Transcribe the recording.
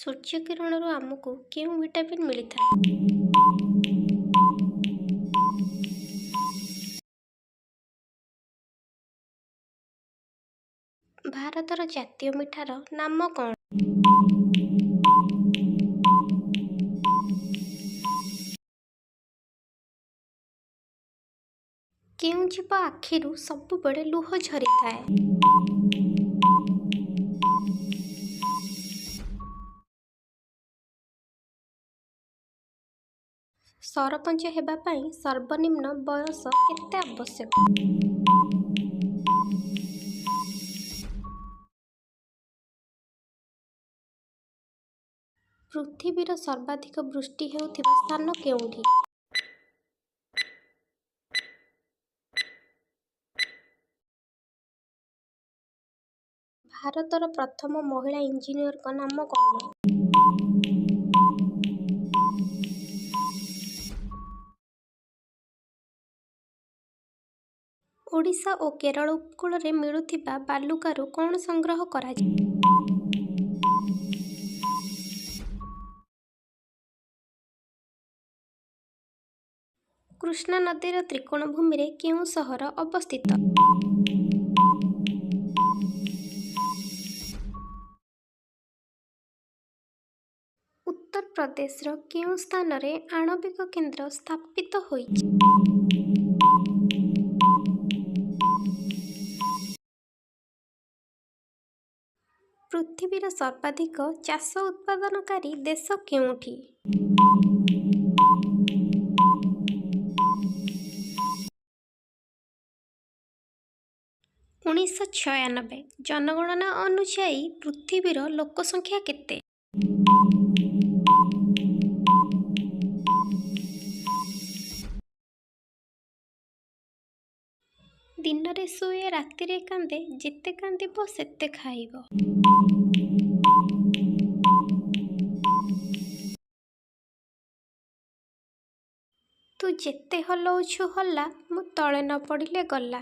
ସୂର୍ଯ୍ୟ କିରଣରୁ ଆମକୁ କେଉଁ ଭିଟାମିନ୍ ମିଳିଥାଏ? ଭାରତର ଜାତୀୟ ମିଠାର ନାମ କ'ଣ? କେଉଁ ଜୀବ ଆଖିରୁ ସବୁବେଳେ ଲୁହ ଝରିଥାଏ? ସରପଞ୍ଚ ହେବା ପାଇଁ ସର୍ବନିମ୍ନ ବୟସ କେତେ ଆବଶ୍ୟକ? ପୃଥିବୀର ସର୍ବାଧିକ ବୃଷ୍ଟି ହେଉଥିବା ସ୍ଥାନ କେଉଁଠି? ଭାରତର ପ୍ରଥମ ମହିଳା ଇଞ୍ଜିନିୟରଙ୍କ ନାମ କ'ଣ? ଓଡ଼ିଶା ଓ କେରଳ ଉପକୂଳରେ ମିଳୁଥିବା ବାଲୁକାରୁ କ'ଣ ସଂଗ୍ରହ କରାଯାଏ? କୃଷ୍ଣା ନଦୀର ତ୍ରିକୋଣଭୂମିରେ କେଉଁ ସହର ଅବସ୍ଥିତ? ଉତ୍ତରପ୍ରଦେଶର କେଉଁ ସ୍ଥାନରେ ଆଣବିକ କେନ୍ଦ୍ର ସ୍ଥାପିତ ହୋଇଛି? ପୃଥିବୀର ସର୍ବାଧିକ ଚାଷ ଉତ୍ପାଦନକାରୀ ଦେଶ କେଉଁଠି? (1996) ଜନଗଣନା ଅନୁଯାୟୀ ପୃଥିବୀର ଲୋକସଂଖ୍ୟା କେତେ? ଦିନରେ ଶୁଏ ରାତିରେ କାନ୍ଦେ ଯେତେ କାନ୍ଦିବ ସେତେ ଖାଇବ। ତୁ ଯେତେ ହଲଉଛୁ ହଲା ମୁଁ ତଳେ ନ ପଡ଼ିଲେ ଗଲା।